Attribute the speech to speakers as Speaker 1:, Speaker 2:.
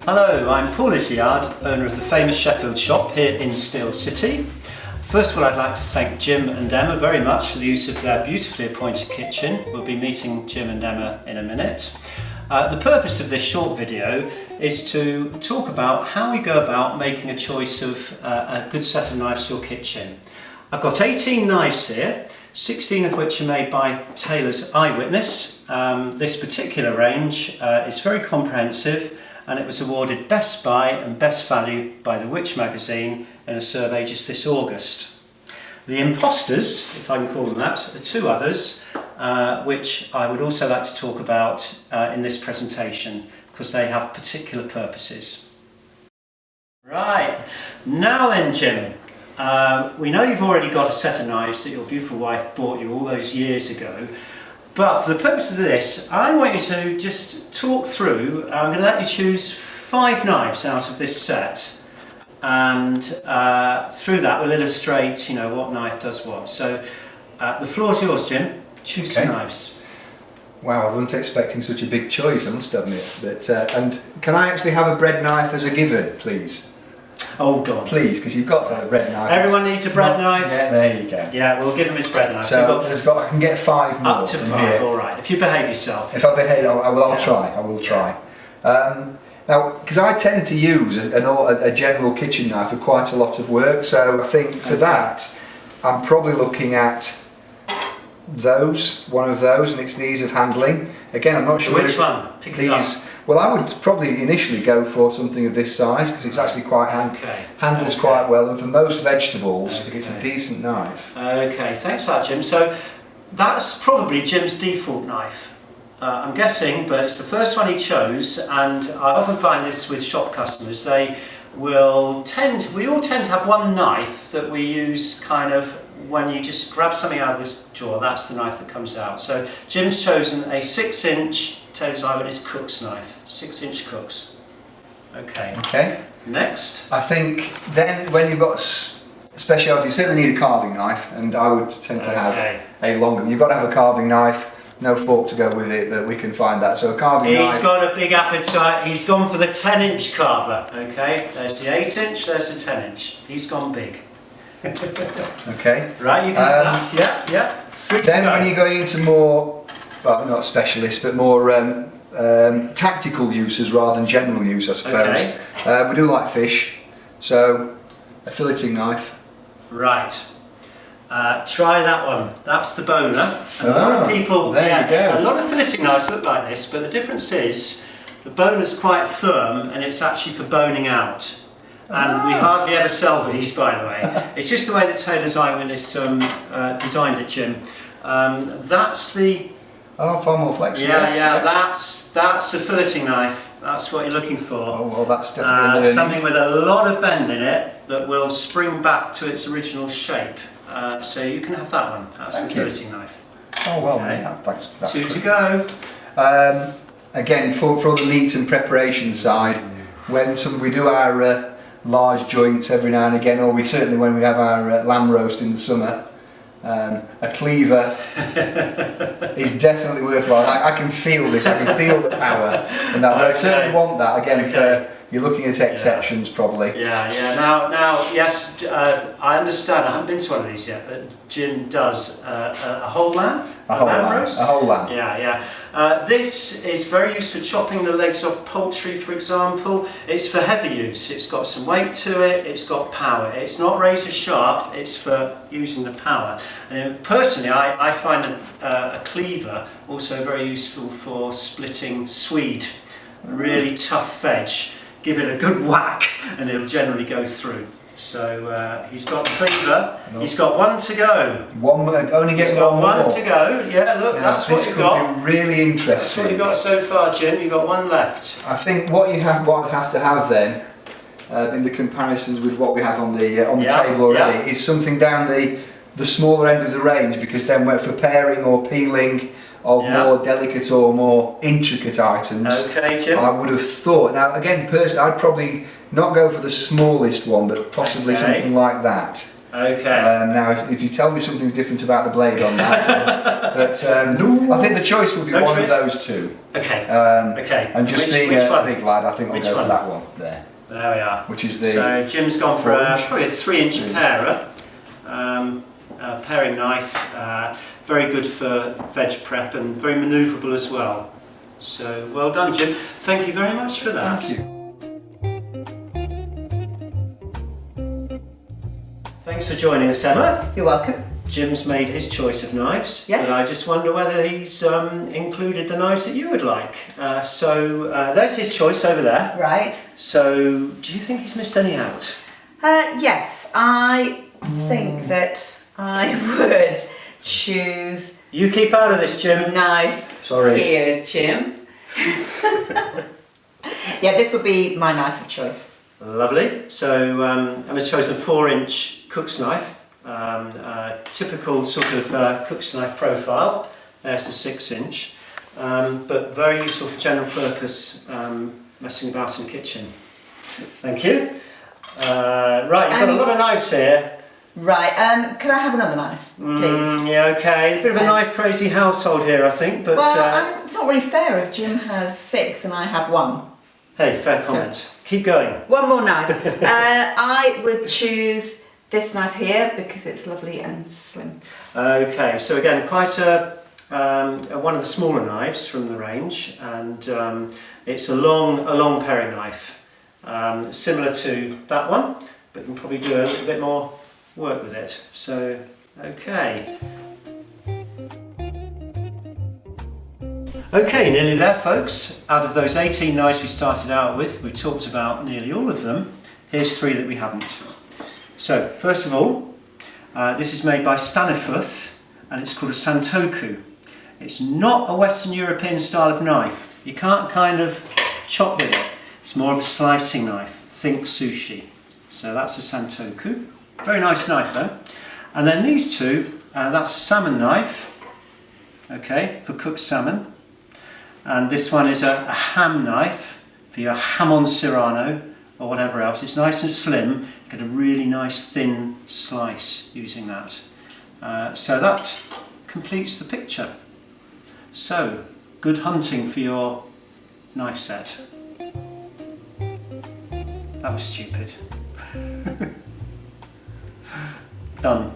Speaker 1: Hello, I'm Paul Izzard, owner of the famous Sheffield shop here in Steel City. First of all, I'd like to thank Jim and Emma very much for the use of their beautifully appointed kitchen. We'll be meeting Jim and Emma in a minute. The purpose of this short video is to talk about how we go about making a choice of a good set of knives for your kitchen. I've got 18 knives here, 16 of which are made by Taylor's Eyewitness. This particular range is very comprehensive, and it was awarded Best Buy and Best Value by the Which magazine in a survey just this August. The imposters, if I can call them that, are two others, which I would also like to talk about in this presentation because they have particular purposes. Right, now then Jim, we know you've already got a set of knives that your beautiful wife bought you all those years ago. But for the purpose of this, I want you to just talk through. I'm going to let you choose 5 knives out of this set, and through that we'll illustrate, what knife does what. So the floor's yours, Jim. Choose some knives.
Speaker 2: Wow, I wasn't expecting such a big choice, I must admit. But and can I actually have a bread knife as a given, please?
Speaker 1: Oh, go on.
Speaker 2: Please, because you've got to have a bread knife.
Speaker 1: Everyone needs a bread knife.
Speaker 2: Yeah, there you go.
Speaker 1: Yeah, we'll give him his bread knife.
Speaker 2: So I can get 5 more.
Speaker 1: Up to 5, all right. If you behave yourself.
Speaker 2: If I behave, I'll try. I will try. Now, because I tend to use a general kitchen knife for quite a lot of work, so I think for that, I'm probably looking at one of those, and it's the ease of handling. Again, I'm not sure
Speaker 1: which one. Pick
Speaker 2: these. Well, I would probably initially go for something of this size because it's actually quite handles quite well, and for most vegetables, it's a decent knife.
Speaker 1: Okay, thanks for that, Jim. So that's probably Jim's default knife. I'm guessing, but it's the first one he chose, and I often find this with shop customers. We all tend to have one knife that we use kind of when you just grab something out of this drawer. That's the knife that comes out. So Jim's chosen a 6-inch Taylor's Eyewitness Cook's knife, 6-inch Cook's. Okay. Next.
Speaker 2: I think then when you've got speciality, you certainly need a carving knife, and I would tend to have a longer. You've got to have a carving knife. No fork to go with it, but we can find that. So a carving knife.
Speaker 1: He's got a big appetite. He's gone for the 10-inch carver. Okay, there's the 8-inch, there's the 10-inch. He's gone big.
Speaker 2: Okay.
Speaker 1: Right, you can do that. Yeah.
Speaker 2: Then when you're going into more, well, not specialist, but more tactical uses rather than general use, I suppose. Okay. We do like fish, so a filleting knife.
Speaker 1: Right. Try that one. That's the boner. And a lot of people, a lot of filleting knives look like this, but the difference is the boner's quite firm and it's actually for boning out. And we hardly ever sell these, by the way. It's just the way that Taylor's Eyewitness designed it, Jim. That's the...
Speaker 2: Oh, far more flexible.
Speaker 1: Yeah. That's a filleting knife. That's what you're looking for.
Speaker 2: Oh, well, that's definitely
Speaker 1: something with a lot of bend in it that will spring back to its original shape. So you can have that one. That's the filleting knife.
Speaker 2: Oh, well, that's
Speaker 1: 2 to go.
Speaker 2: Again, for the meat and preparation side, when we do our large joints every now and again, or when we have our lamb roast in the summer, a cleaver is definitely worthwhile. I can feel this. I can feel the power, and that. But I certainly want that again for. You're looking at exceptions, probably.
Speaker 1: Yeah. Now, yes, I understand. I haven't been to one of these yet, but Jim does a whole lamb.
Speaker 2: A whole lamb.
Speaker 1: Yeah. This is very used for chopping the legs off poultry, for example. It's for heavy use. It's got some weight to it. It's got power. It's not razor sharp. It's for using the power. And personally, I find a cleaver also very useful for splitting swede, really tough veg. Give it a good whack and it'll generally go through. So he's got the cleaver. He's got 1 to go.
Speaker 2: Only get
Speaker 1: one to go. Yeah, look, that's what you've got.
Speaker 2: This could be really interesting.
Speaker 1: That's what you've got so far, Jim. You've got 1 left.
Speaker 2: I think what I'd have to have then, in the comparisons with what we have on the table already, is something down the smaller end of the range, because then for paring or peeling of more delicate or more intricate items.
Speaker 1: Okay, Jim.
Speaker 2: I would have thought. Now, again, personally, I'd probably not go for the smallest one, but possibly something like that.
Speaker 1: Okay.
Speaker 2: Now, if you tell me something's different about the blade on that, but I think the choice will be one of those two.
Speaker 1: Okay. Okay.
Speaker 2: And just being
Speaker 1: which
Speaker 2: a
Speaker 1: one?
Speaker 2: big lad, I think I'll
Speaker 1: Which
Speaker 2: go
Speaker 1: one?
Speaker 2: for that one there,
Speaker 1: There we are.
Speaker 2: which is the.
Speaker 1: So Jim's gone for
Speaker 2: 4 inch.
Speaker 1: probably a 3-inch pairer. A paring knife, very good for veg prep and very manoeuvrable as well. So well done, Jim. Thank you very much for that.
Speaker 2: Thank you.
Speaker 1: Thanks for joining us, Emma.
Speaker 3: You're welcome.
Speaker 1: Jim's made his choice of knives,
Speaker 3: Yes.
Speaker 1: but I just wonder whether he's included the knives that you would like. So there's his choice over there.
Speaker 3: Right.
Speaker 1: So do you think he's missed any out?
Speaker 3: Yes, I think that I would choose
Speaker 1: You keep out of this, Jim.
Speaker 3: knife
Speaker 2: Sorry.
Speaker 3: here, Jim. Yeah, this would be my knife of choice.
Speaker 1: Lovely. So Emma's chosen a 4-inch cook's knife. Typical sort of cook's knife profile. There's a 6-inch, but very useful for general purpose messing about in the kitchen. Thank you. Right, you've got a lot of knives here.
Speaker 3: Right, could I have another knife, please?
Speaker 1: Yeah, okay. A bit of a knife crazy household here, I think, but
Speaker 3: Well, it's not really fair if Jim has 6 and I have 1.
Speaker 1: hey, fair comment. Keep going.
Speaker 3: One more knife. I would choose this knife here because it's lovely and slim.
Speaker 1: Okay, so again, quite one of the smaller knives from the range, and it's a long paring knife, similar to that one, but you can probably do a little bit more work with it. So, okay. Okay, nearly there, folks. Out of those 18 knives we started out with, we've talked about nearly all of them. Here's 3 that we haven't. So, first of all, this is made by Staniforth, and it's called a Santoku. It's not a Western European style of knife. You can't kind of chop with it. It's more of a slicing knife. Think sushi. So that's a Santoku. Very nice knife though. And then these two, that's a salmon knife, okay, for cooked salmon. And this one is a ham knife for your hamon serrano or whatever else. It's nice and slim. You get a really nice thin slice using that. So that completes the picture. So, good hunting for your knife set. That was stupid. Done.